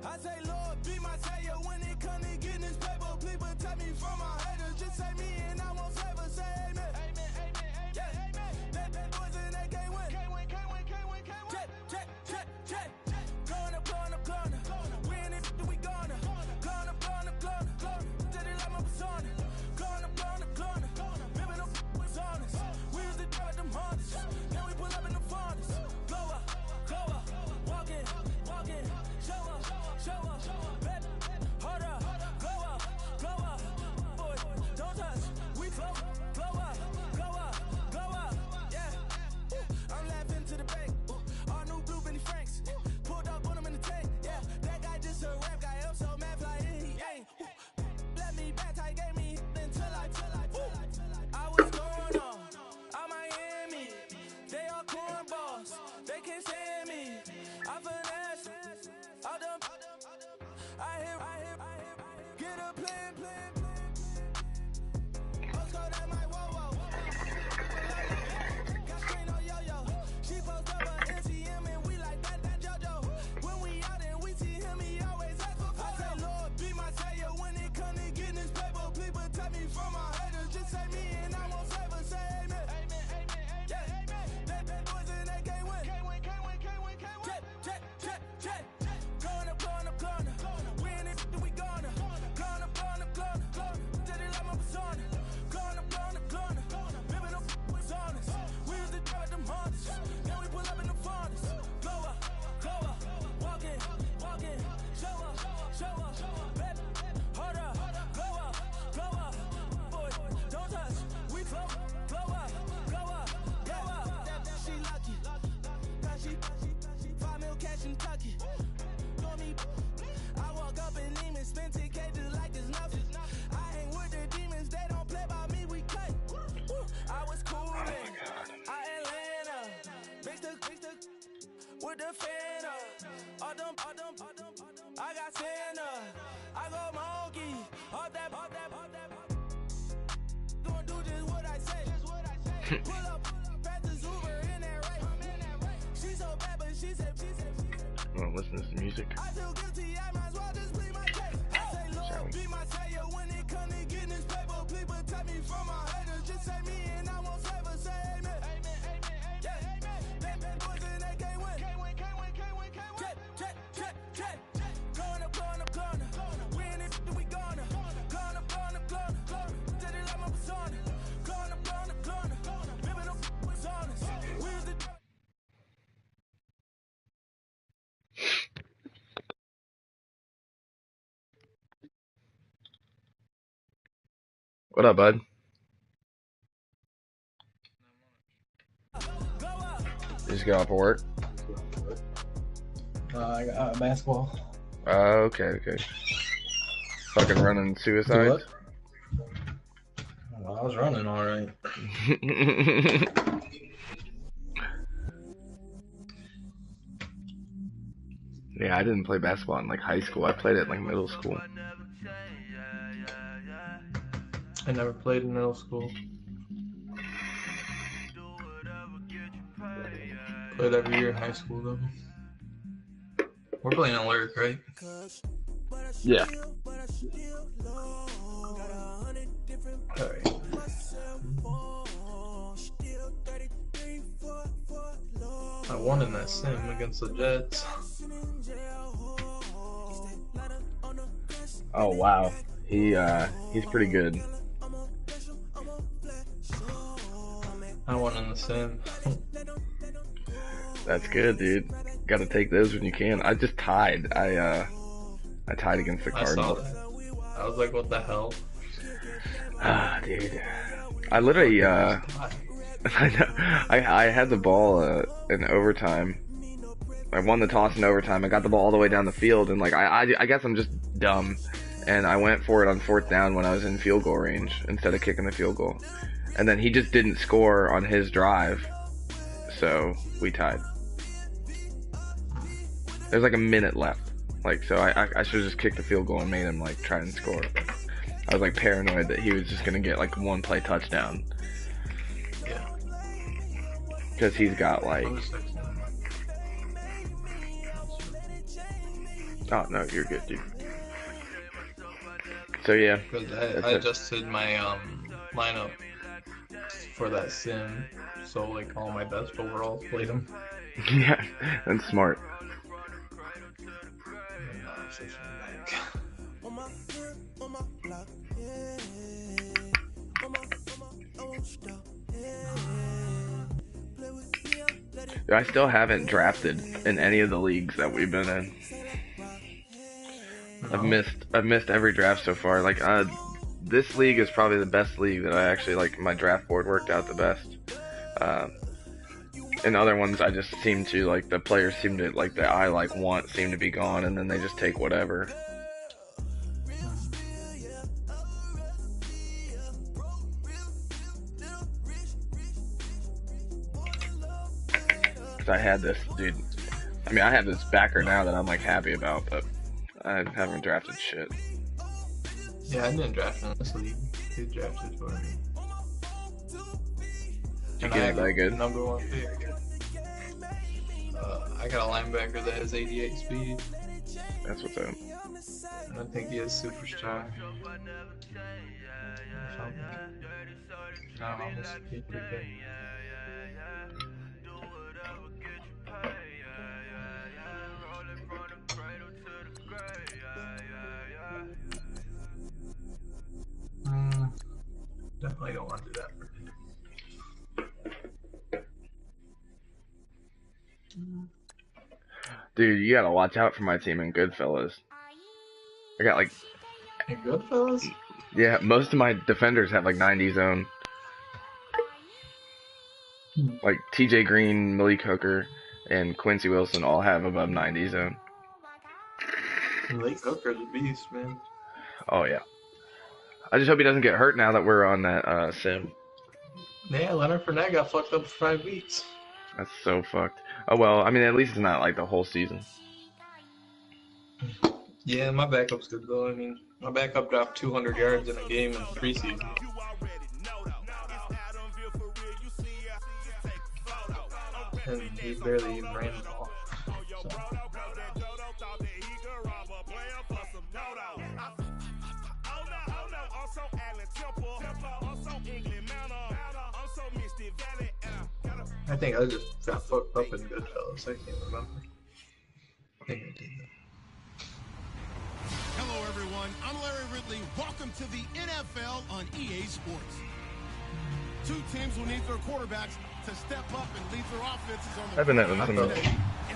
I say, Lord, be my savior when it comes to getting this paper. Please protect me from my haters. Just say me and I won't flavor. Say amen. Amen, amen, amen, amen. That boys and they can't win. Can't win, can't win, can't win, can't win. Check. Blowing up. We in it, we gonna. Blowing up. Did it like my persona. Blowing up. Ripping up was honest. We used to drive them Hondas. Now we pull up in the Fondas. Glow up. Walking. Show up. Baby, hold up. Glow up. Boy, don't touch. We glow up. Yeah. I'm laughing to the bank. All new blue Benny Franks. Pulled up on him in the tank. Yeah, that guy just a rap guy. I'm so mad fly in, he ain't. Let me back, tight gave me until I was going on. I'm Miami. They all cornballs. They can't stand me. I finesse. All them. I hear. Get a plan. Let's go that my whoa. Got screen on yo. She post up a NCM and we like that JoJo. When we out and we see him, he always ask for photo. I say, Lord, be my savior when it comes to getting this paper. Please protect me from my haters. Just say me and I won't flavor. Say amen. Amen. Yeah. That boys and they can't win. Can't win. Check. Blowing up. We in it, we gonna. Blowing up. Did it like my persona. Blowing up. Ripping up was honest. We used to drive them Hondas. Now we pull up in the Fondas. Glow up. Walking. Show up. Baby, hold up. Glow up. Boy, don't touch. We glow up. Yeah. She lucky. Cause she 5 mil cash in Kentucky. I walk up in demons, spend 10K just like it's nothing. I hang with the demons, they don't play by me, we cut. I was coolin', Atlanta, mixed with the Fanta. All them, I got Santa, I go monkey, all that. Gonna do just what I say. Pull up, pass the Uber in that right. She's so bad, but she said. Well, listen to some music. I feel guilty, I might as well just plead my case. I say, Lord, be my savior when it comes to getting this paper. Please protect me from my haters. Just say me and I won't flavor. Say amen. Amen. Yeah. That boys and they can't win. Can't win. Check. Blowing up. We in it, we gonna. Blowing up. Did it like my persona. Blowing up. Ripping up was honest. We used to. What up, bud? You just got off of work? I got basketball. Okay. Fucking running suicide? What? Well, I was running alright. Yeah, I didn't play basketball in like high school. I played it in like middle school. I never played in middle school. Played every year in high school though. We're playing Alert, right? Yeah. Alright. I won in that sim against the Jets. Oh wow. He's pretty good. I won in the sim. That's good, dude. Gotta take those when you can. I just tied. I tied against the I saw Cardinals. that. I was like, what the hell? Ah, dude. I literally, I know. I had the ball in overtime. I won the toss in overtime. I got the ball all the way down the field, and like I guess I'm just dumb, and I went for it on 4th down when I was in field goal range instead of kicking the field goal, and then he just didn't score on his drive, so we tied. There's like a minute left, like so I should have just kicked the field goal and made him like try and score. I was like paranoid that he was just gonna get like one play touchdown. Yeah. Because he's got like Oh no, you're good, dude. So yeah, Because I adjusted my lineup for that sim, so like all my best overalls played them. yeah, that's smart. On my hood, on my block, yeah. On my, I won't stop, yeah. Play with me, let it I still haven't drafted in any of the leagues that we've been in. I've missed every draft so far. Like this league is probably the best league that I actually like. My draft board worked out the best. In other ones, I just seem to like the players seem to like that I like want seem to be gone, and then they just take whatever. Cause I had this dude. I mean, I have this backer now that I'm like happy about, but I haven't drafted shit. Yeah, I didn't draft in this league. He drafted for me. Did you get it that good? Number 1 pick. I got a linebacker that has 88 speed. That's what's up. And I think he has superstar. I don't know, this would be pretty good. Definitely don't want to do that. Dude, you gotta watch out for my team in Goodfellas. I got like, Hey, Goodfellas? yeah, most of my defenders have like 90 zone. Like TJ Green, Malik Hooker, and Quincy Wilson all have above 90 zone. Malik Hooker's a beast, man. Oh yeah. I just hope he doesn't get hurt now that we're on that sim. Yeah, Leonard Fournette got fucked up for 5 weeks. That's so fucked. Oh well, I mean at least it's not like the whole season. Yeah, my backup's good though. I mean, my backup dropped 200 yards in a game in preseason. And he barely even ran the ball. So. I think I just got fucked up in Goodfellas. I can't remember. I think I did that. Hello, everyone. I'm Larry Ridley. Welcome to the NFL on EA Sports. 2 teams will need their quarterbacks to step up and lead their offenses on the I've been having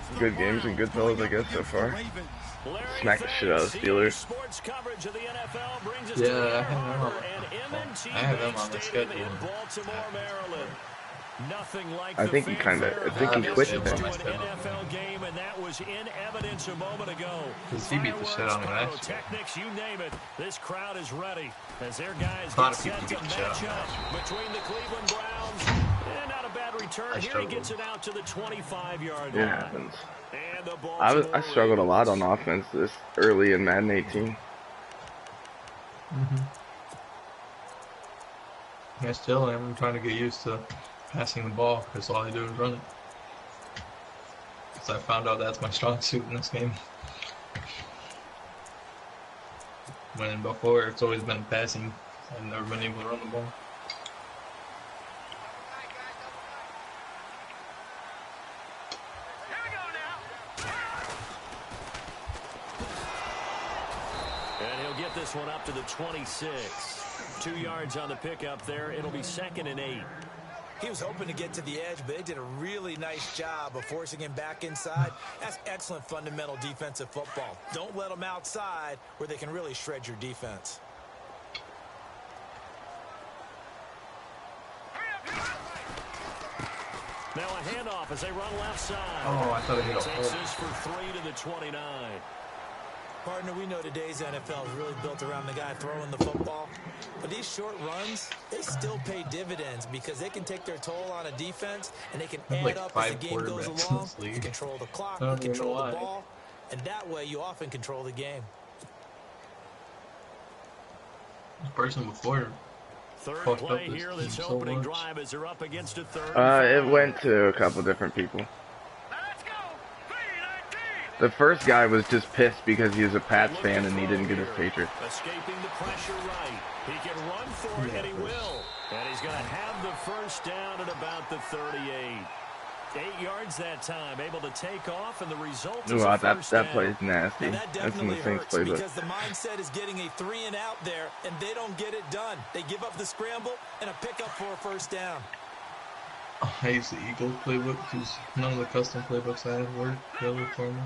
some good games and Goodfellas, I guess, so far. Smack the shit out of the Steelers. Yeah, I have them on the schedule. I think he quit it. NFL game, and that was in evidence a moment ago. Because he beat the shit out of me last year. Technics, you name it. This crowd is ready as their guys A lot get of people set to beat the shit out match of me up last year. between the Cleveland Browns and not a bad return. Here he gets it out to the 25-yard line. It happens. And the I struggled a lot on offense this early in Madden 18. Yeah, still am trying to get used to passing the ball because all I do is run it. Because I found out that's my strong suit in this game. When before it's always been passing, I've never been able to run the ball. And he'll get this one up to the 26. 2 yards on the pickup there. It'll be 2nd and 8. He was hoping to get to the edge, but they did a really nice job of forcing him back inside. That's excellent fundamental defensive football. Don't let them outside where they can really shred your defense. Now a handoff as they run left side. Oh, I thought I hit a Takes hole. this for 3 to the 29. Partner, we know today's NFL is really built around the guy throwing the football. But these short runs, they still pay dividends because they can take their toll on a defense and they can add like up as 5 the game goes quarterbacks in along. this league. You control the clock, I you don't even control know the why. ball, and that way you often control the game. The person before Third fucked play up this here, team this so opening much. drive as they're up against a third. It went to a couple different people. The first guy was just pissed because he was a Pats fan and he didn't get his Patriots. Escaping the pressure right. He can run for it, and he will. And he's going to have the first down at about the 38. 8 yards that time, able to take off, and the result is a first down. That play is nasty. That's in the Saints playbook. Because the mindset is getting a 3 and out there, and they don't get it done. They give up the scramble and a pickup for a first down. I use the Eagles playbook because none of the custom playbooks I have work really for me.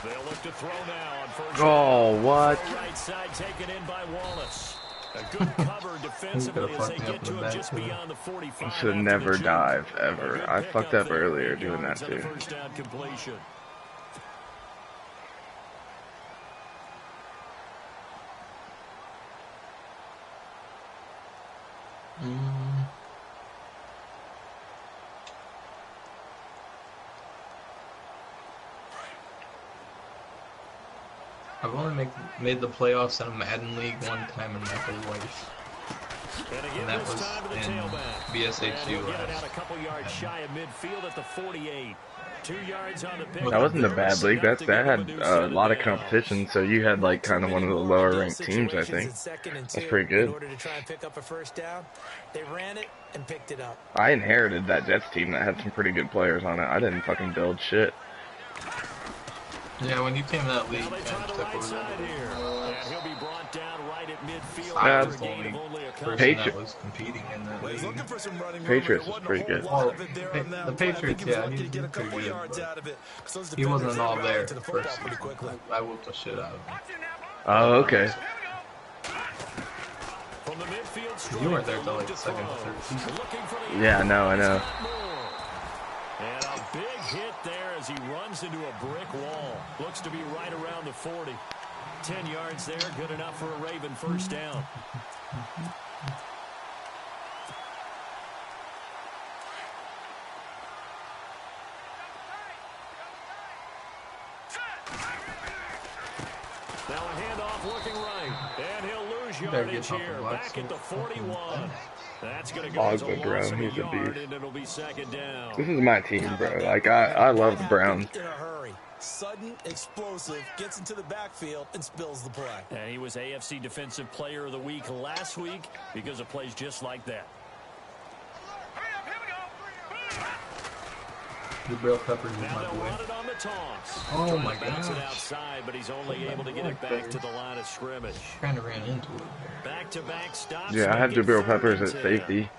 They'll look to throw now on first Oh, down. what? Right side taken in by Wallace. A good cover defensively as they get to him just beyond the 45. Should never dive, ever. I fucked up earlier doing that too. First down completion. I've only made the playoffs in a Madden league one time in my whole life. And that was in BSH2. Out a couple yards shy of midfield at the 48. 2 yards on the pick. That wasn't a bad league. That had a lot of competition, so you had like kind of one of the lower ranked teams, I think. That's pretty good. In order to try and pick up a first down, they ran it and picked it up. I inherited that Jets team that had some pretty good players on it. I didn't fucking build shit. Yeah, when you came to that league, Now they try the right side here. And he'll be brought down right at midfield. Yeah, After a gain of only a couple. That was competing in that league. Patriots was pretty good. Well, the Patriots, yeah, he's pretty good. He wasn't all there the first season. I whooped the shit out of him. Oh, okay. From the midfield stripe, You weren't there till like the second or third season. Yeah, I know. And a big hit there as he runs into a brick wall. Looks to be right around the 40. 10 yards there, good enough for a Raven first down. Now a handoff looking right. And he'll lose yardage here. Back at the 41. That's going to go as a loss of a yard, and it'll be second down. This is my team, bro. Like, I love the Browns. In a hurry. Sudden, explosive, gets into the backfield and spills the play. And he was AFC Defensive Player of the Week last week because of plays just like that. The Bell Peppers is Now my they'll boy. run it on the toss. Oh my Bounce it gosh. outside, but he's only able to get it back to the line of scrimmage. Kind of ran into it. Back-to-back stops. Yeah, I had Jabril Peppers at safety.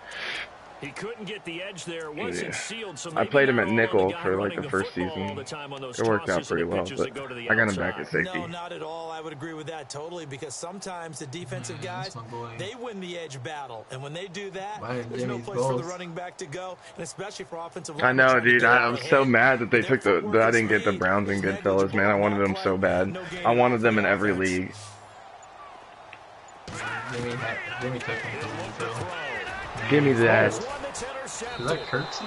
He couldn't get the edge there. Wasn't sealed, so I played him at maybe nickel not all for the like guy the first running the season. football all the time on those It worked out tosses and pretty the well, pitches but that go to the I got him back outside. at safety. No, not at all. I would agree with that totally because sometimes the defensive guys, my boy. they win the edge battle. And when they do that, Why there's no Jimmy's place for the balls? running back to go, and especially for offensive I linemen know, trying to dude. get out I'm ahead. so mad that they Their took that I didn't get the speed Browns and was Goodfellas, man. I wanted them so bad. I wanted them in every league. Jimmy took him to the middle. Give me that. Is that Kirksey?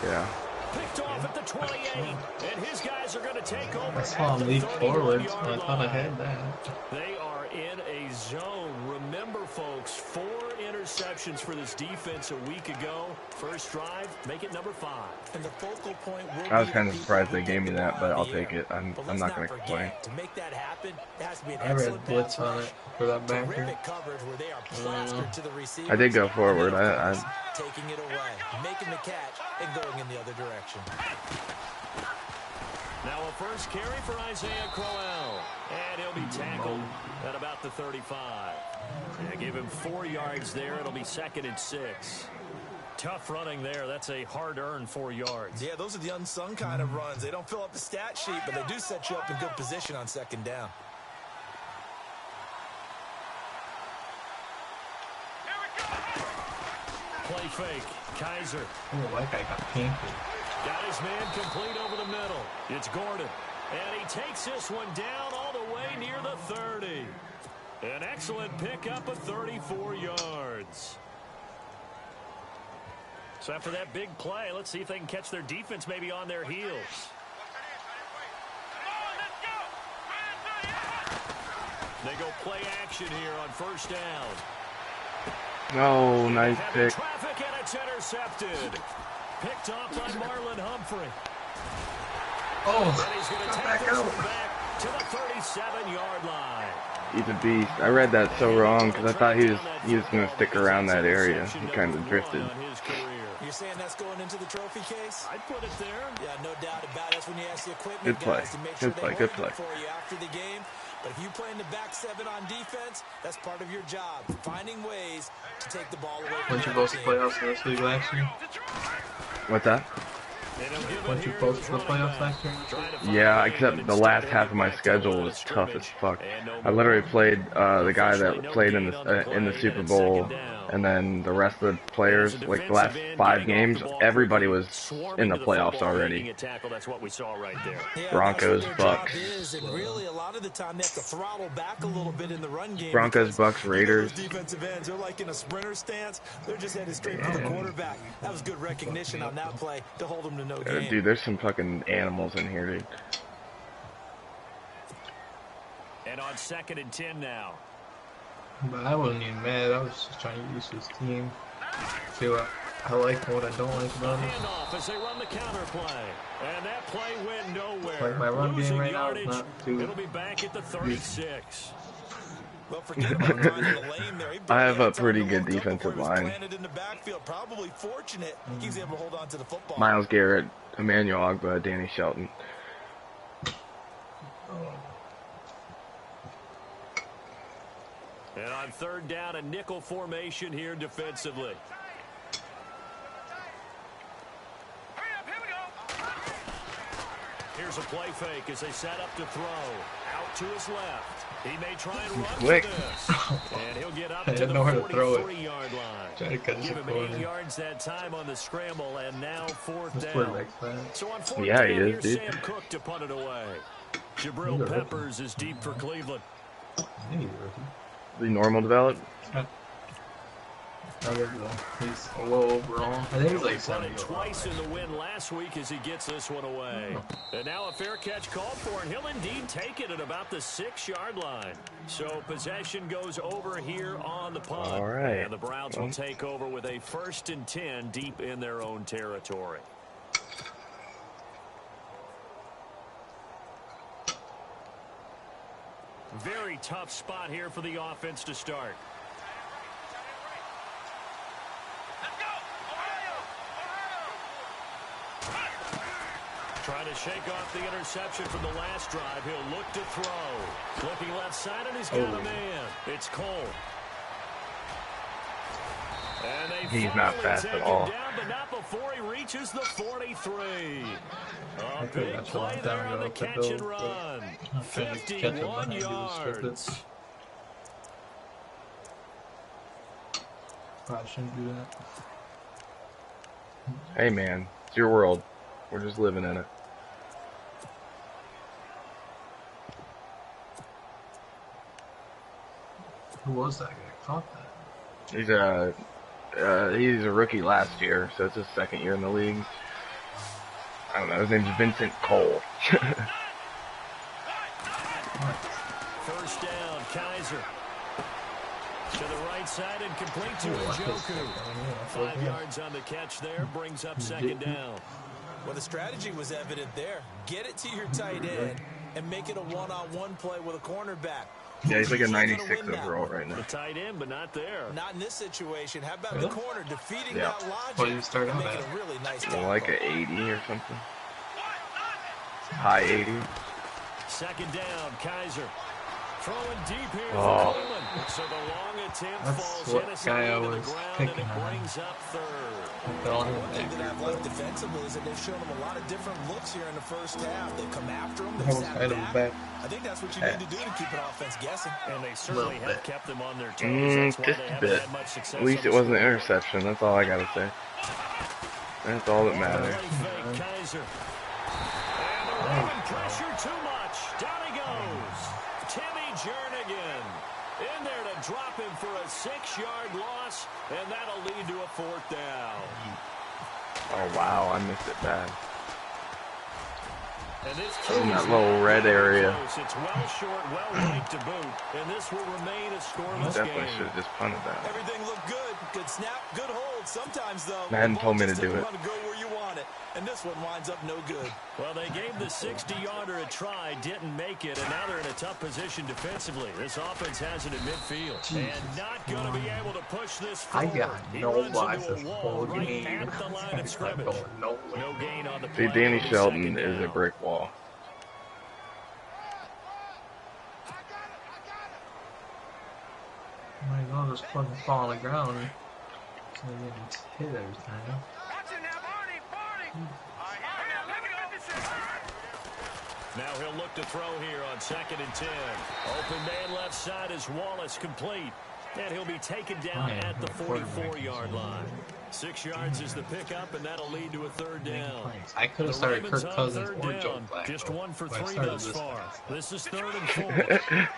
Yeah. Picked off at the 28, and his guys are going to take over. I saw him leap forward, so I thought I had that. They are in a zone. Remember, folks, 4 interceptions for this defense a week ago. First drive, make it number 5. And the focal point will I was be kind of the surprised they people gave me that, but I'll take it. But I'm let's not going to forget, complain. To make that happen, it has to be an I read excellent blitz pass on rush. it for that backer. Terrific coverage where they are plastered to the receiver. I did go forward. Taking it away, making the catch, and going in the other direction. Now a first carry for Isaiah Crowell, and he'll be tackled at about the 35. Yeah, give him 4 yards there. It'll be 2nd and 6. Tough running there. That's a hard-earned 4 yards. Yeah, those are the unsung kind of runs. They don't fill up the stat sheet, but they do set you up in good position on 2nd down. Play fake. Kaiser. Oh, that guy got painted. Got his man complete over the middle. It's Gordon. And he takes this one down all the way near the 30. An excellent pickup of 34 yards. So after that big play, let's see if they can catch their defense maybe on their heels. They go play action here on first down. Oh, nice pick. Traffic, and it's intercepted. picked off by Marlon Humphrey. Oh, And he's going to take back this out. one back to the 37-yard line. He's a beast. I read that so wrong because I thought he was going to stick around that area. He kind of drifted. You're saying that's going into the trophy case? I'd put it there. Yeah, no doubt about it. That's when you ask the equipment Good play. guys to make sure Good they play. hold Good it play. for you after the game. But if you play in the back seven on defense, that's part of your job. Finding ways to take the ball away from Weren't you the other supposed to team. play us in this league last year? What's that? Weren't you supposed to play us last year? Yeah, except the last half of my schedule was tough as fuck. I literally played the guy that played in the Super Bowl, and then the rest of the players, like the last 5 games, everybody was in the playoffs already. Broncos, Bucks. And really, a lot of the time they have to throttle back a little bit in the run game. Broncos, Bucks, Raiders. Those defensive ends, they're like in a sprinter stance. They're just headed straight for the quarterback. That was good recognition on that play to hold them to no gain. Dude, there's some fucking animals in here, dude. And on 2nd and 10 now. But I wasn't even mad. I was just trying to use his team. See what I like and what I don't like about it. Handoff as they run the counter play. And that play went nowhere. Like my run Losing game right now is yardage. not too. It'll be back at the 36. Well, forget about running the lane there. He I have a barely had pretty time to good look up defensive before he was line. planted in the backfield. Probably fortunate he was able to hold on to the football. Myles Garrett, Emmanuel Ogbah, Danny Shelton. And on 3rd down, a nickel formation here defensively. Here's a play fake as they set up to throw. Out to his left. He may try and run quick. for this. And he'll get up I to didn't the know where to throw it. 43-yard line. Try to catch Give the him corner. 8 yards that time on the scramble, and now 4th This down. quarterback's bad. So on 4th Yeah, down, he is, here's dude. Sam Cook to punt it away. He's a Jabril rookie. Peppers is deep for Cleveland. Yeah, he's a rookie. The normal develop. No, he's a low overall. I think he's like He won it 70 twice in the win last week as he gets this one away. And now a fair catch called for, and he'll indeed take it at about the 6-yard line. So possession goes over here on the punt. All right. And the Browns will take over with a 1st and 10 deep in their own territory. Very tough spot here for the offense to start. Trying to shake off the interception from the last drive. He'll look to throw. Looking left side, and he's got a man. It's Cole. And they He's not finally fast take at him all. down, but not before he reaches the 43. A think big that's a play long there time on ago the to catch build, and but run. I'm trying to catch him 51 behind you, yards. Probably shouldn't do that. Hey, man, it's your world. We're just living in it. Who was that guy? Caught that. He's a rookie last year, so it's his 2nd year in the league. I don't know. His name's Vincent Cole. First down, Kaiser. To the right side and complete to Ooh, Njoku. 5 yeah. yards on the catch there, brings up 2nd down. Well, the strategy was evident there. Get it to your tight end and make it a one-on-one play with a cornerback. Yeah, he's like a Who's gonna 96 win that overall one? right now. The tight end, but not there. Not in this situation. How about Really? the corner defeating Yeah. that logic What do you start and out making at? a really nice Well, like tackle? a 80 or something. High 80. 2nd down, Kaiser. Throwing deep here for Oh. Coleman. So the long attempt That's falls what innocently guy I to the was ground, and picking it on. brings up 3rd. Fell One him thing that I've back. liked defensively is that they've shown them a lot of different looks here in the first half. They've come after them. They've Almost sat had him back. back. I think that's what you need to do to keep an offense guessing. And they certainly Little have bit. kept them on their toes. That's why Just they a haven't bit. had much success. At least on it the wasn't an score. interception. That's all I gotta say. That's all that matters. Play fake, Kaiser. And they're running pressure too much. Down he goes. Timmy Jernigan in there to drop him for a 6-yard loss, and that'll lead to a 4th down. Oh, wow. I missed it bad. And this In that is little red area. close. It's well short, well ranked to boot, and this will remain a scoreless Definitely game. should have just punted that. Everything looked good. Good snap, good hold. Sometimes, though, Madden the ball told me to just do didn't it. want to go where you and this one winds up no good. Well, they gave the 60-yarder a try, didn't make it, and now they're in a tough position defensively. This offense has it at midfield. Jesus. And not going to be able to push this I forward. got He no runs lives into this a wall whole right game. at the line of It's not scrimmage. going nowhere. No gain on the See, play. Danny It'll be Shelton second is a down. brick wall. My God, just fucking fall on the ground. So I'm getting hit every time. Now he'll look to throw here on 2nd and 10. Open man left side is Wallace, complete. And he'll be taken down at the 44-yard line. 6 yards is the pickup, and that'll lead to a 3rd down. I could have The started Ravens Kirk on Cousins 3rd or down. Joe Flacco. Just 1 for but I 3 started thus this far. fast. This is 3rd and 4.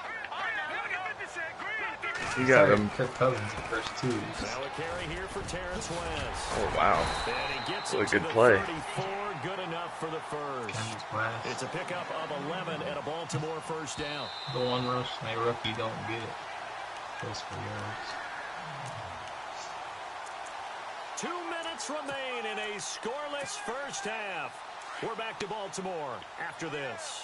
You got him. Kirk Cousins in first 2. Now a carry here for Terrence West. Oh, wow. And he gets What a it to good the play. 34. Good enough for the first. It's a pickup of 11 and a Baltimore 1st down. The one rush my rookie don't get. Goes for yards. 2 minutes remain in a scoreless first half. We're back to Baltimore after this.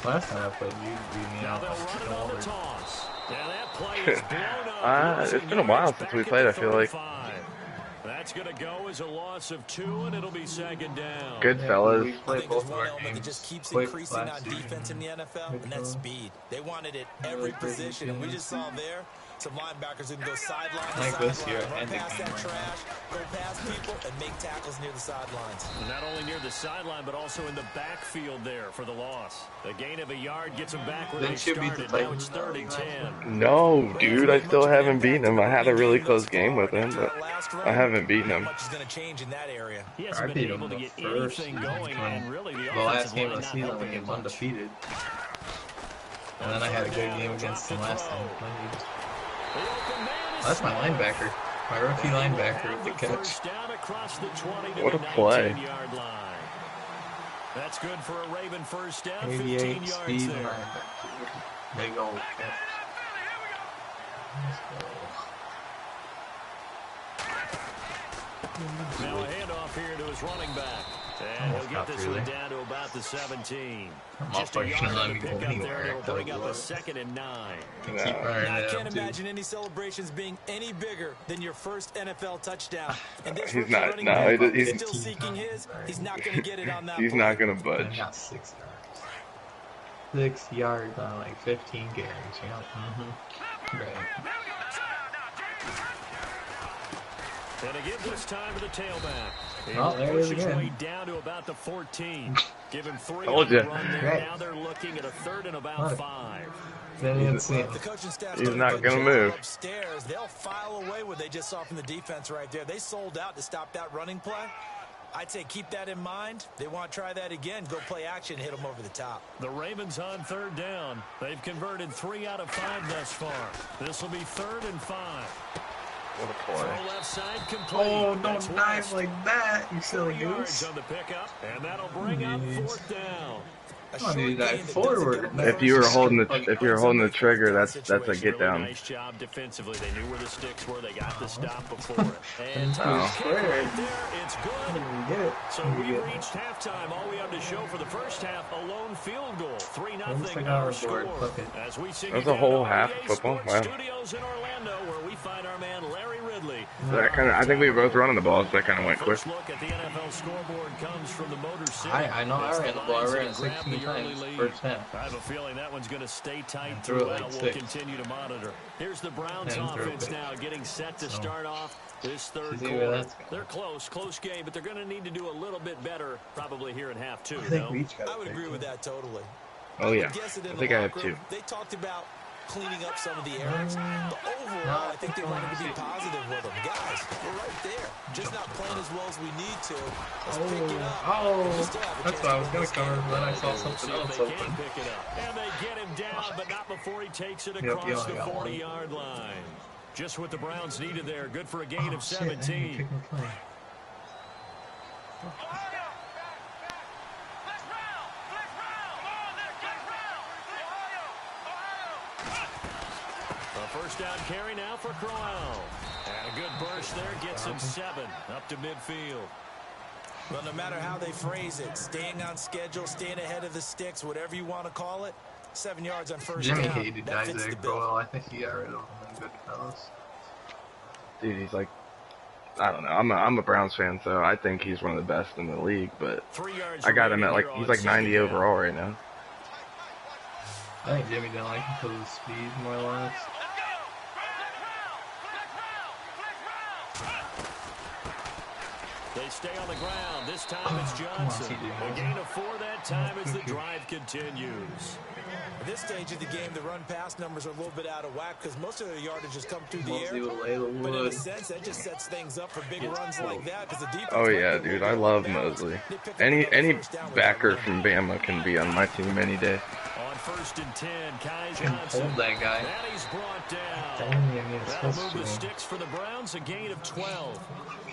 Last time I played, you beat me Now out. they'll run it on the toss. And that play is blown up. It's been a while since we played, I feel like. That's going to go as a loss of 2, and it'll be 2nd down. Good fellas. We I played think there's both of one our element that games. just keeps Quick increasing on last season. defense in the NFL, and that's speed. They want it at every Really crazy position, and we teams. just saw there some linebackers who can go sideline to Like this sideline, year, run ending past game that right trash, go past people, and make tackles near the sidelines. Not only near the sideline, but also in the backfield there for the loss. A gain of a yard gets them back where Then they should beat the started. Now Titans. it's 3rd and 10. No, dude, I still haven't beaten him. I had a really close game with him, but I haven't beaten him. Not much is going to change in that area. He I hasn't beat been him able to the get first anything going, and really the the last offensive game line of the not season helping we him came much. undefeated. And then I had a good game against him last time we played. The open man is That's my linebacker. My rookie linebacker with the catch. first down across the 20 to What the a play. 19-yard line. That's good for a Raven first down, 88 15 yards speed there. linebacker. Big old catch. Now a handoff here to his running back. And he'll get this one down to about the 17. Just a yard on the pickup there. It'll bring up a 2nd and 9. Keep running I it can't up, too. imagine any celebrations being any bigger than your first NFL touchdown. And this He's rookie not- running no, back he's- is still seeking his. He's not going to get it on that He's play. not gonna I budge. got 6 yards. 6 yards on like 15 carries. Yeah. Right. And to give this time to the tailback. Oh, He'll there push he is his way again. down to about the 14. Give him 3 Told on the ya. run there. Right. Now they're looking at a 3rd and about What? 5. Then you didn't see him. The coaching staff He's not gonna move. upstairs. They'll file away what they just saw from the defense right there. They sold out to stop that running play. I'd say keep that in mind. They want to try that again. Go play action, hit them over the top. The Ravens on 3rd down. They've converted 3 out of 5 thus far. This will be 3rd and 5. What a Throw play. left side complete. Oh, That's don't dive West. like that, you 4 silly yards goose. on the pickup, and that'll bring up Jeez. 4th down. A Oh, dude, short dive gain that doesn't forward. get them If you were first. holding the trigger, that's a get Really down. nice job defensively. They knew where the sticks were. They got the stop before it. And Oh. kick right there. It's How good. did we get it? So How did we get it? reached halftime. All we have to show for the first half, a lone field goal. 3-0 our our board. score. Fuck it. As we sing That was you a down whole to half EA of football? Sports Wow. Studios in Orlando, where we find our man Larry Ridley. I think we were both running the ball, so that kind of went quick. First look at the NFL scoreboard comes from the Motor City. I know I It's ran the ball. I Lions ran that it grab 16 the early times lead. first half. I have a feeling that one's going to stay tight And threw it throughout. like We'll 6. continue to monitor. Here's the Browns And threw it offense big. now getting set to So, start off this 3rd see where quarter. that's going. They're close game, but they're going to need to do a little bit better probably here in half 2. I think no? we each got I would a agree pick. with that totally. Oh yeah, I guess it in I the think I have locker room, 2. They talked about cleaning up some of the errors, but overall, I think they wanted to be positive with them. Guys, we're right there. Just not playing as well as we need to. Let's pick it up. We Oh, still have a that's chance what I to was win going this to cover, game. but then I saw We'll something see if else they open. can pick it up. And they get him down, but not before he takes it Yep, across you the only got one. 40-yard line. Just what the Browns needed there. Good for a gain Oh, of shit, I didn't 17. pick my play. A First down carry now for Crowell. And a good burst there gets him 7 up to midfield. Well, no matter how they phrase it, staying on schedule, staying ahead of the sticks, whatever you want to call it, 7 yards on first Jimmy down. hated Isaiah Crowell. I think he got rid of him in Goodfellas. Dude, he's like, I don't know. I'm a Browns fan, so I think he's one of the best in the league. But 3 yards I got him at remaining like he's here like on 90 second down. overall right now. I think Jimmy didn't like him because of the speed, more or less. They stay on the ground. This time it's Johnson. A gain of 4 that time as the drive continues. At this stage of the game, the run-pass numbers are a little bit out of whack because most of their yardage has come through the Mostly air. with Layla But in a Wood. sense, that just sets things up for big runs like that because the defense. Oh yeah, dude, I love Mosley. Any backer from Bama can be on my team any day. On 1st and 10, Kai Can Johnson. hold that guy. And he's brought down. Damn, he's That'll supposed move the to. sticks for the Browns, a gain of 12.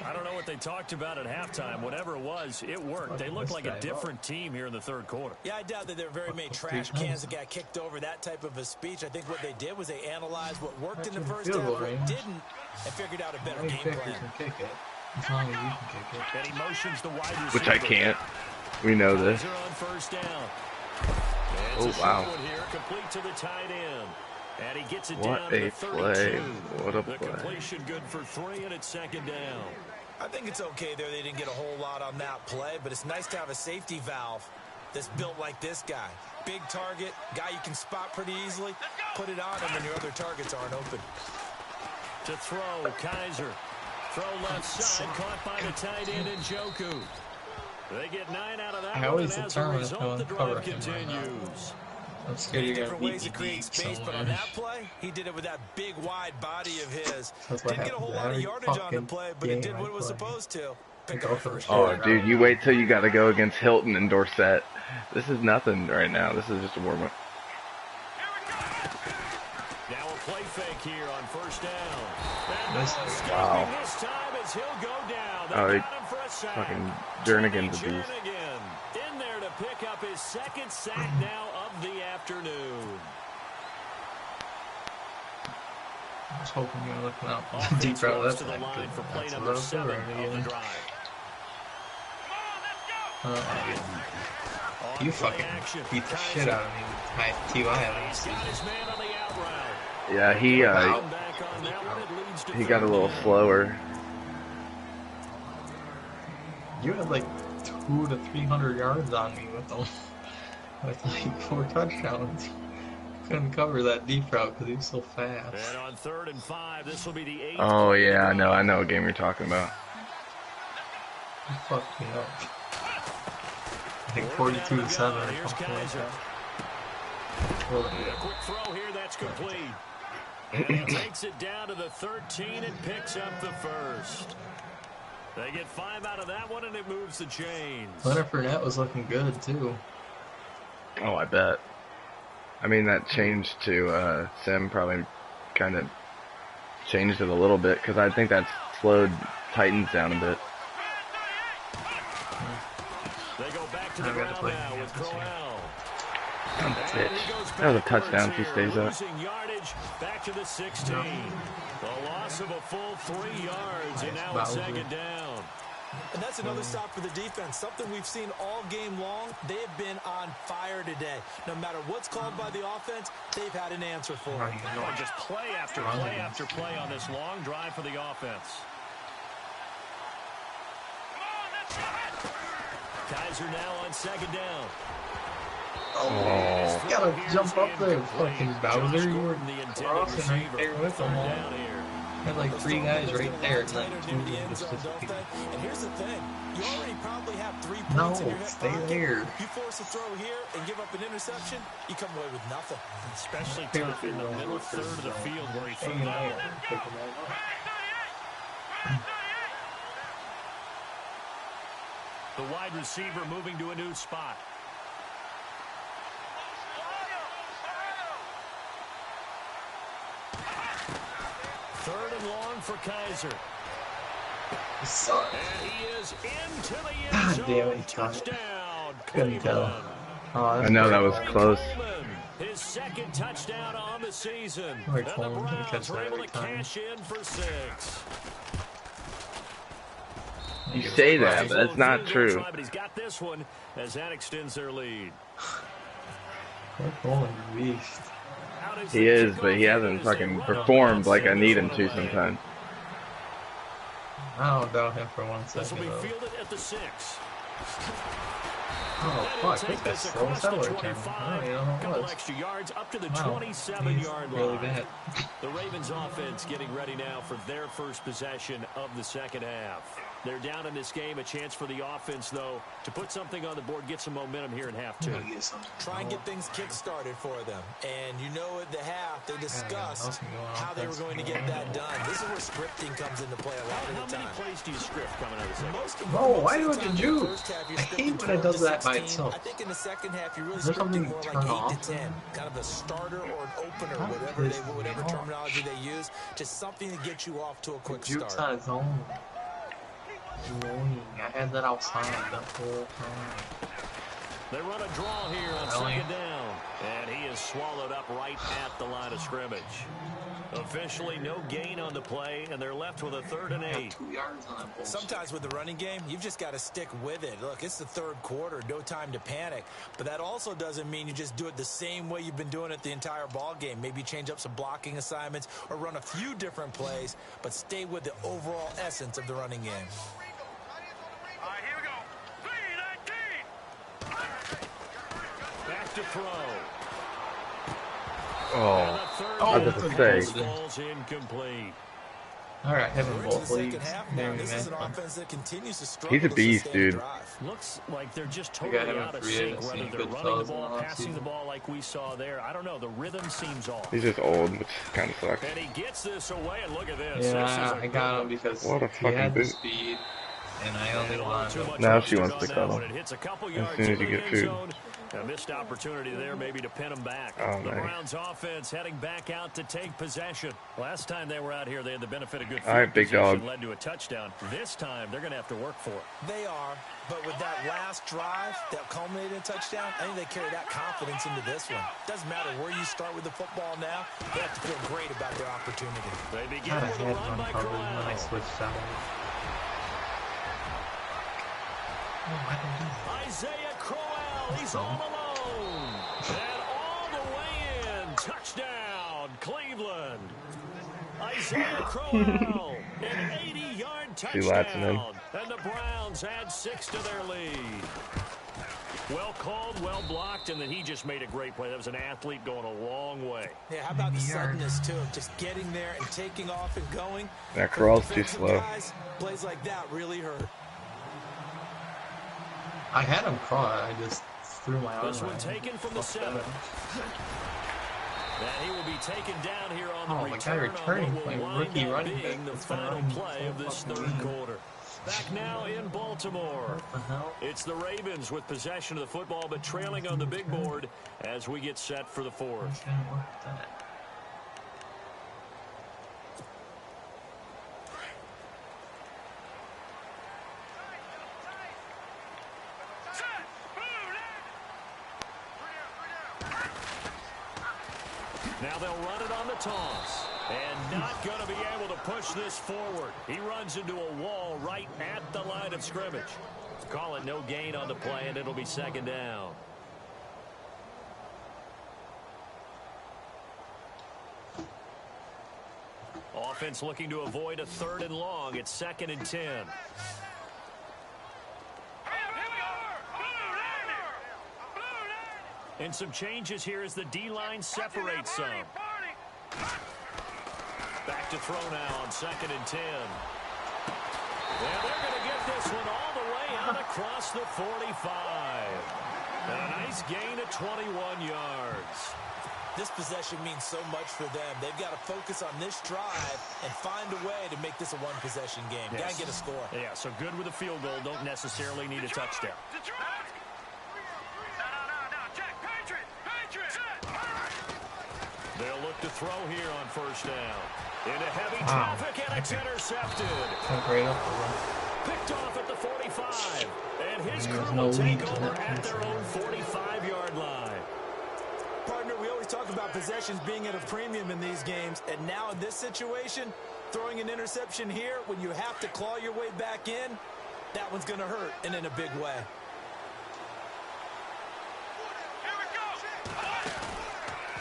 I don't know what they talked about at halftime. Whatever it was, it worked. They looked like a different team here in the third quarter. Yeah, I doubt that there are very many trash cans that got kicked over that type of a speech. I think what they did was they analyzed what worked in the first half, what didn't, and figured out a better Any game kicker plan. can kick it. As long as you can kick it. And he motions the wide receiver. Which I can't. We know this. Kaiser on first down. Oh, wow. Here, complete to the tight end. And he gets it What down to a the 32. play. What a The play. completion good for 3, and it's second down. I think it's okay there. They didn't get a whole lot on that play, but it's nice to have a safety valve that's built like this guy. Big target, guy you can spot pretty easily. Put it on him when your other targets aren't open. To throw, Kaiser. Throw left side, caught by the tight end in Njoku. They get 9 out of that I one, always and as a determine if result, I'm the cover drive him or not. continues. I'm scared you're gonna Different beat ways me to create deep space, but on somewhere. that play, he did it with that big, wide body of his. That's what Didn't get a whole happens lot of every yardage on the fucking play, but it game did I what it was play. supposed to. Pick Go up for first it. Oh, down. dude, you wait till you got to go against Hilton and Dorsett. This is nothing right now. This is just a warm up. Now a play fake here on first down. Wow. This time as he'll go down. They Oh, got him for a sack. fucking Jernigan's a beast. Jernigan in there to pick up his second sack now of the afternoon. I was hoping you were looking out Offense deep route goes left to the side. line for play That's a number little 7 further of the again. drive. You fucking beat the shit out of me with my TY last He's got season. his man on the out route. Yeah, he Back on that one, it leads to he got a third little down. slower. You had like 200 to 300 yards on me with them. With like 4 touchdowns. Couldn't cover that deep route because he was so fast. And on 3rd and 5, this will be the 8th. Oh yeah, I know what game you're talking about. He fucked me up. I think 42 to 7 or Here's something like Kaiser. that. Well, A quick throw here, that's complete. And he takes it down to the 13 and picks up the first. They get 5 out of that one, and it moves the chains. Leonard Fournette was looking good too. Oh, I bet. I mean, that change to Sim probably kind of changed it a little bit because I think that slowed Titans down a bit. They go back to the I've got to ground play now him with this year. Crowell. Bitch. That was a touchdown if he stays up. Losing yardage back to the 16. The loss of a full 3 yards, and now it's Bowser. second down. And that's another stop for the defense. Something we've seen all game long. They have been on fire today. No matter what's called by the offense, they've had an answer for it. And just play after play after play on this long drive for the offense. Kaiser now on second down. Oh, You gotta jump up there, fucking Bowser. Josh You were Gordon, the intended crossing right receiver, there with third him. down here. Had like 3 guys right there, and Tighter then 2 near the of them end just zone, don't disappeared. they? And here's the thing. You already probably have 3 No, points in your hip stay pocket. there. You force a throw here and give up an interception, you come away with nothing. Especially tough in the middle third of the field where he threw Hang that. there, pick him up. The wide receiver moving to a new spot. Third and long for Kaiser. Suck. And he is into the end God zone. damn it, he caught it. Touchdown, Couldn't tell. Cleveland. Oh, I know that was close. Coleman, his his second touchdown on the season. Like And the Coleman's gonna catch Browns are that able every to time. cash in for 6. You say that, but that's not true. But he's got this one as that extends their lead. Like Coleman's a beast. He is, but he hasn't fucking performed like I need him to sometimes. I don't doubt him for 1 This will second be though. fielded at the 6. Oh fuck, look at that slow settler turn. Oh, you know what it Couple was. extra yards up to the Wow, 27-yard he's really line. bad. The Ravens offense getting ready now for their first possession of the second half. They're down in this game. A chance for the offense, though, to put something on the board, get some momentum here in half 2. Try and get things kick-started for them. And you know at the half, they discussed how they were going to get that done. This is where scripting comes into play a lot of the time. How many plays do you script coming out of the second? Bro, why do it do? I hate when it does that by 16. itself. I think in the second half, you're really Is there something scripting more to like turn 8 off? to 10. Kind of a starter or an opener, How whatever is whatever it terminology they use. Just something to get you off to a quick Juke's start. on his own. Annoying. I had that outside the whole time. They run a draw here on second down. And he is swallowed up right at the line of scrimmage. Officially no gain on the play, and they're left with a 3rd and 8. 2 yards on that bullshit. Sometimes with the running game, you've just got to stick with it. Look, it's the 3rd quarter, no time to panic. But that also doesn't mean you just do it the same way you've been doing it the entire ball game. Maybe change up some blocking assignments or run a few different plays, but stay with the overall essence of the running game. All right, here we go. 3-19. Back to throw. Oh, I was about to say. Ball's incomplete. Alright, have them We're into both the leagues. second half now. There we This is an go. offense that continues to struggle. He's a to beast, sustain a dude. drive. Looks like they're just I got totally him out at of 3 sync, I've whether seen they're good running the fellas in ball, the passing the season. ball like we saw there. I don't know. The rhythm seems off. He's just old, which kind of sucks. And he gets this away, and look at this. This is Yeah, a I good got one. him because What a he fucking had the boot. speed, and I And only a little wanted too him. much Now mustard she wants on to that cuddle. one. It hits a couple As yards soon as into you the get end food. zone. A missed opportunity there maybe to pin him back. Oh, the nice. Browns offense heading back out to take possession. Last time they were out here, they had the benefit of good All right, field big position, dog. led to a touchdown. This time, they're going to have to work for it. They are, but with that last drive that culminated in a touchdown, I think they carry that confidence into this one. Doesn't matter where you start with the football now, they have to feel great about their opportunity. They I begin had a with a head run run by covered when I Crowell. switched out. Oh, I don't do Isaiah Crowell, he's all alone. And all the way in. Touchdown, Cleveland. Isaiah Crowell, an 80-yard Latson in. touchdown. And the Browns add 6 to their lead. Well called, well blocked, and then he just made a great play. That was an athlete going a long way. Yeah, how about the suddenness, too, of just getting there and taking off and going? That For Crowell's too defensive slow. guys, plays like that really hurt. I had him caught, I just threw my arm This one around. taken from the Fuck 7. that. And he will be taken down here on the Oh, the guy return returning on what my will wind rookie up running being back the that's been final running play so of this fucking third league. quarter. Back now in Baltimore. What the hell? It's the Ravens with possession of the football, but trailing on the big board as we get set for the fourth. Okay, what that? Now they'll run it on the toss. And not going to be able to push this forward. He runs into a wall right at the line of scrimmage. Call it no gain on the play, and it'll be second down. Offense looking to avoid a 3rd and long. It's 2nd and 10. And some changes here as the D-line separates some. Back to throw now on 2nd and 10. And they're going to get this one all the way out across the 45. And a nice gain of 21 yards. This possession means so much for them. They've got to focus on this drive and find a way to make this a one-possession game. Yes. Got to get a score. Yeah, so good with a field goal. Don't necessarily need a touchdown. They'll look to throw here on 1st down. Into heavy traffic, and it's intercepted. Went right up the run. Picked off at the 45. And his There's crew no will take lead to over that at their inside. own 45-yard line. Partner, we always always talk about possessions being at a premium in these games, and now in this situation, throwing an interception here when you have to claw your way back in, that one's going to hurt, and in a big way.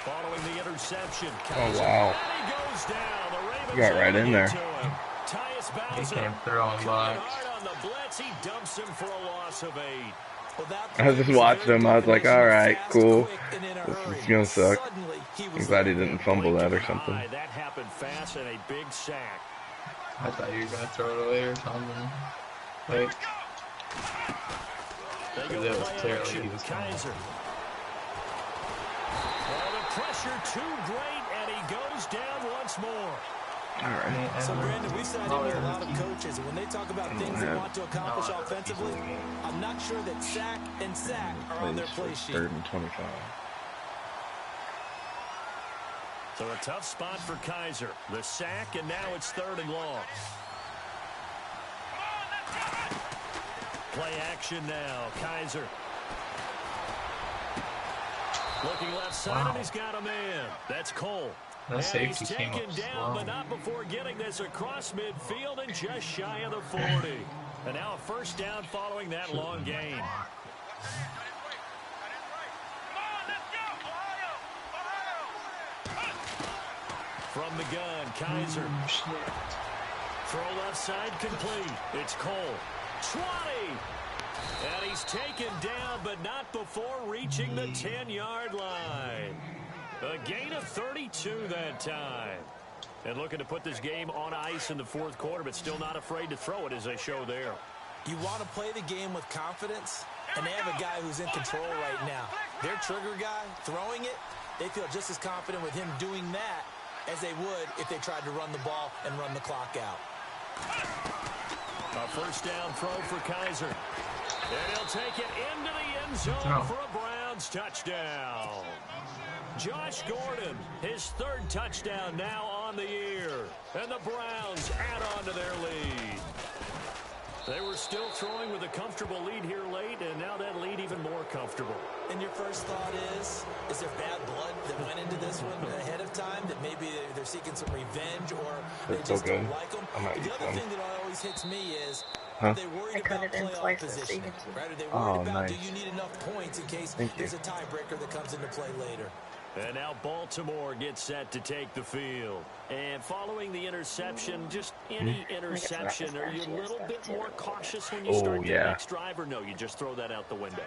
Following the interception. Oh, wow. And he goes down. The Ravens You got right in there. He came through on box. Hard on the blitz. He dumps him for a loss of 8. Well, I was just watching him. I was like, all right, cool. This is gonna suck. I'm glad he didn't fumble that or something. That happened fast and a big sack. I thought you were gonna throw it away or something. Wait. Because it was clearly he was coming. Kaiser. Well, the pressure too great, and he goes down once more. All right. So, Brandon, we've sat in with a lot of coaches, and when they talk about things they want to accomplish offensively, I'm not sure that sack and sack are on their play sheet. 3rd and 25. So a tough spot for Kaiser. The sack, and now it's 3rd and long. Play action now. Kaiser. Looking left side, and he's got a man. That's Cole. That And safety he's came taken up down, slow. but not before getting this across midfield and just shy of the 40. And now a first down following that long gain. From the gun, Kaiser. Throw left side complete. It's Cole. 20. And he's taken down, but not before reaching the 10-yard line. A gain of 32 that time. And looking to put this game on ice in the 4th quarter, but still not afraid to throw it as they show there. You want to play the game with confidence, and they have a guy who's in control right now. Their trigger guy, throwing it, they feel just as confident with him doing that as they would if they tried to run the ball and run the clock out. A first down throw for Kaiser. And he'll take it into the end zone for a Browns touchdown. Josh Gordon, his 3rd touchdown now on the year. And the Browns add on to their lead. They were still throwing with a comfortable lead here late, and now that lead even more comfortable. And your first thought is there bad blood that went into this one ahead of time, that maybe they're seeking some revenge, or they just don't like them? The other thing that always hits me is, are they worried about playoff positioning? Right? Are they worried about, do you need enough points in case there's a tiebreaker that comes into play later? And now Baltimore gets set to take the field. And following the interception, just any interception, are you a little bit more cautious when you start the next drive, or no, you just throw that out the window?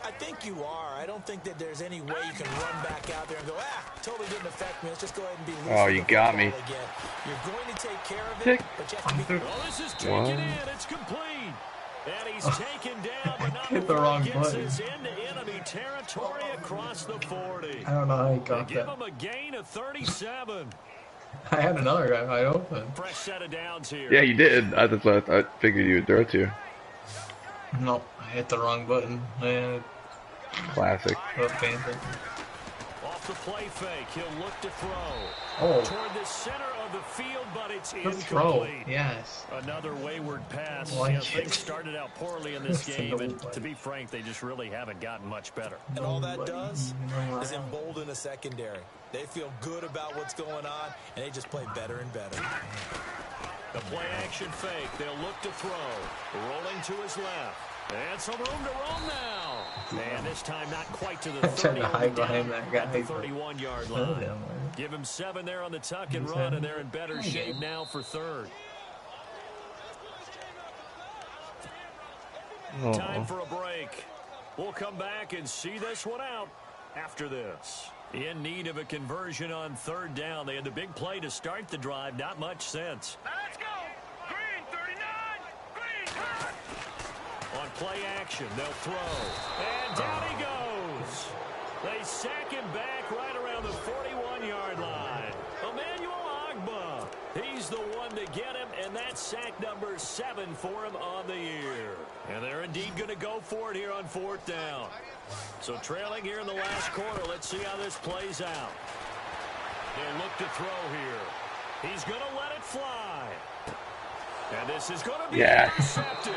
I think you are. I don't think that there's any way you can run back out there and go, totally didn't affect me. Let's just go ahead and be loose. Oh, you got me. Again. You're going to take care of it, but you have to be... Well, this is taken in. It's complete. And he's taken down, but not hit the wrong button. into enemy territory across the 40. I don't know how he got Give that. him a gain of 37. I had another guy wide open. Fresh set of downs here. Yeah, you did. I figured you would throw it to. Nope, I hit the wrong button. Classic. Off the play fake, he'll look to throw. Oh. Toward the center of the field, but it's Good incomplete. throw. Yes. Another wayward pass. Like You know, things started out poorly in this game, and to be frank, they just really haven't gotten much better. And all that does is embolden a secondary. They feel good about what's going on, and they just play better and better. The play action fake. They'll look to throw. rolling to his left. And some room to roam now. And this time not quite to the 30. Hide behind that guy. At the 31-yard line. Give him 7 there on the tuck and run, and they're in better shape now for third. Time for a break. We'll come back and see this one out after this. In need of a conversion on third down. They had the big play to start the drive. Not much sense. Let's go. Green 39. Green. On play action, they'll throw. And down he goes. They sack him back right around the 41-yard line. Emmanuel Agba. He's the one to get him, and that's sack number 7 for him on the year. And they're indeed going to go for it here on fourth down. So trailing here in the last quarter, let's see how this plays out. They'll look to throw here. He's going to let it fly. And this is going to be intercepted.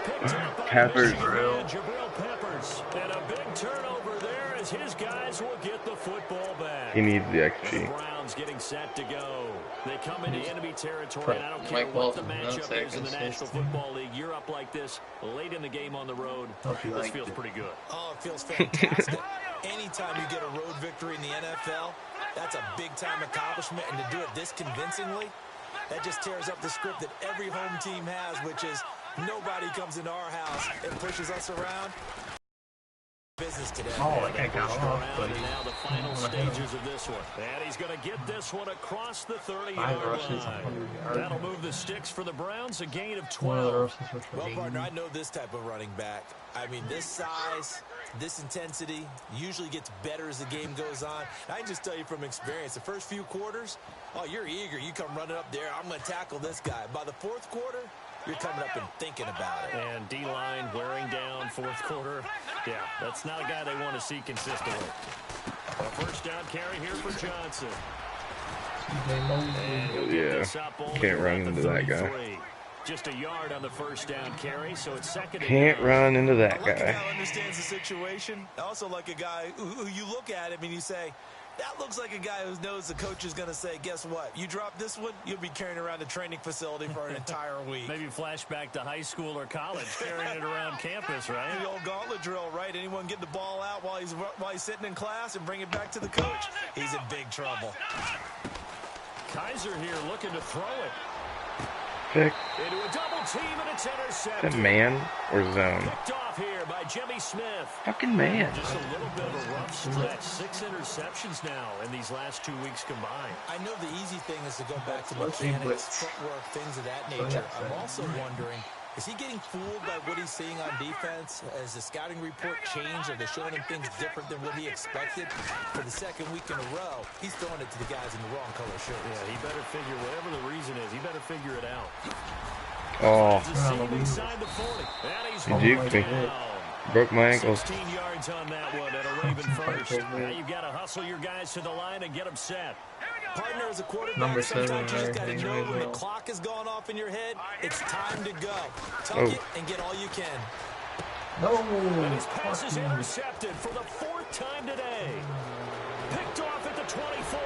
Picked up by Peppers. Michigan man, Jabril Peppers. And a big turnover there as his guys will get the football back. He needs the And XG. the Browns getting set to go. They come into enemy territory, and I don't care what the matchup is in the National Football League. You're up like this late in the game on the road. This feels pretty good. Oh, it feels fantastic. Anytime you get a road victory in the NFL, that's a big-time accomplishment, and to do it this convincingly, that just tears up the script that every home team has, which is nobody comes into our house and pushes us around. Business today. Oh, like I got off, but And now the final stages of this one. And he's going to get this one across the 30-yard line. That'll move the sticks for the Browns, a gain of 12. Well, partner, I know this type of running back. I mean, this size, this intensity usually gets better as the game goes on. I can just tell you from experience, the first few quarters, oh, you're eager. You come running up there. I'm going to tackle this guy. By the fourth quarter, you're coming up and thinking about it. And D-line wearing down fourth quarter. Yeah, that's not a guy they want to see consistently. A first down carry here for Johnson. And he'll get this up only Can't run at the into that guy. 33. Just a yard on the first down carry, so it's second and Can't down. run into that I like a guy guy. who understands the situation. I also like a guy who you look at him and you say, that looks like a guy who knows the coach is going to say, guess what? You drop this one, you'll be carrying around the training facility for an entire week. Maybe flashback to high school or college, carrying it around campus, right? The old gauntlet drill, right? Anyone get the ball out while he's sitting in class and bring it back to the coach? He's in big trouble. Kaiser here looking to throw it. Pick. Into a double team, and it's Is intercepted. that man or zone? Picked off here by Jimmy Smith. Fucking man. Just a little bit of a rough stretch. 6 interceptions now in these last 2 weeks combined. I know the easy thing is to go back to mechanics, footwork, things of that nature. I'm also wondering, is he getting fooled by what he's seeing on defense? Has the scouting report changed? Are they showing him things different than what he expected? For the second week in a row, he's throwing it to the guys in the wrong color shirts. Yeah, he better figure, whatever the reason is, he better figure it out. Oh, There's a seam inside the 40. And he's he hauled juked me. down. Broke my ankles. 16 yards on that one and a Raven first. Now you've got to hustle your guys to the line and get them set. Partner, as a quarterback, Number sometimes 7 you just got to right know when the now. clock has gone off in your head, it's time to go. Tuck Oh. it and get all you can. And his pass is intercepted for the 4th time today. Picked off at the 24.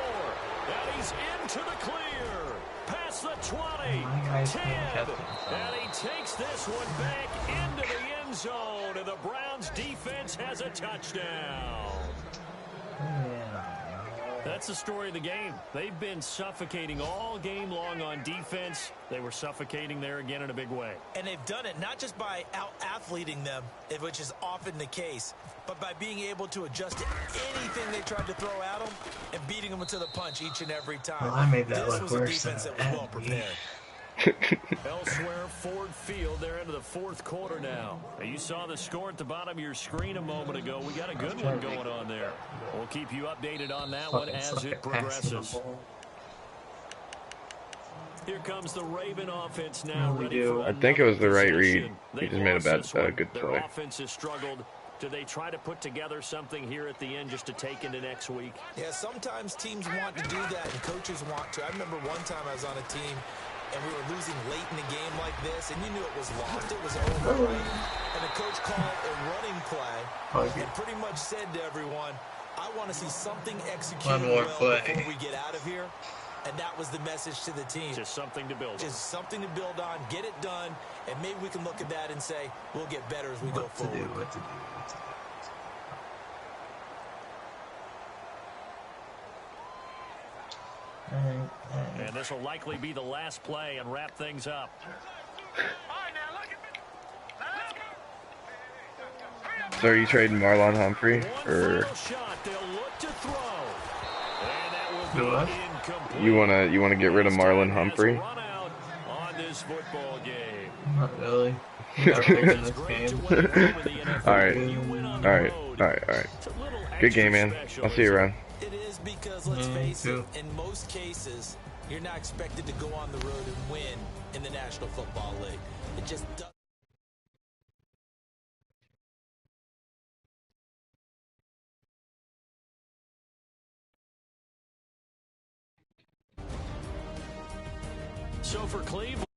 And he's into the clear. Past the 20. 10. And he takes this one back into the end zone. And the Browns defense has a touchdown. That's the story of the game. They've been suffocating all game long on defense. They were suffocating there again in a big way. And they've done it not just by out-athleting them, which is often the case, but by being able to adjust to anything they tried to throw at them and beating them to the punch each and every time. Well, I made that this look was a worse defense than that was it well had to be. prepared. Elsewhere, Ford Field, they're into the 4th quarter now. You saw the score at the bottom of your screen a moment ago. We got a good one going on there. We'll keep you updated on that one as it progresses. Here comes the Raven offense now. Ready for I think it was the right read. possession. He They've just made a lost bad, this one. good Their play. offense has struggled. Do they try to put together something here at the end just to take into next week? Yeah, sometimes teams want to do that and coaches want to. I remember one time I was on a team and we were losing late in the game like this, and you knew it was lost, it was over, right? And the coach called a running play and pretty much said to everyone, I want to see something executed well before we get out of here. And that was the message to the team. Just something to build on. Just something to build on, get it done, and maybe we can look at that and say, we'll get better as we go forward. What to do. And this will likely be the last play and wrap things up. So are you trading Marlon Humphrey One or final shot. They'll look to throw. And that will Do be what? incomplete. you wanna get rid of Marlon Humphrey? Run out on this football game. Not really. We gotta figure this Great to game. win at home in the NFL. All right. You win on the All right, road. all right. It's a little Good game, extra man. special, I'll see you isn't it? around. It is because, let's face too. it, in most cases, you're not expected to go on the road and win in the National Football League. It just doesn't. So for Cleveland.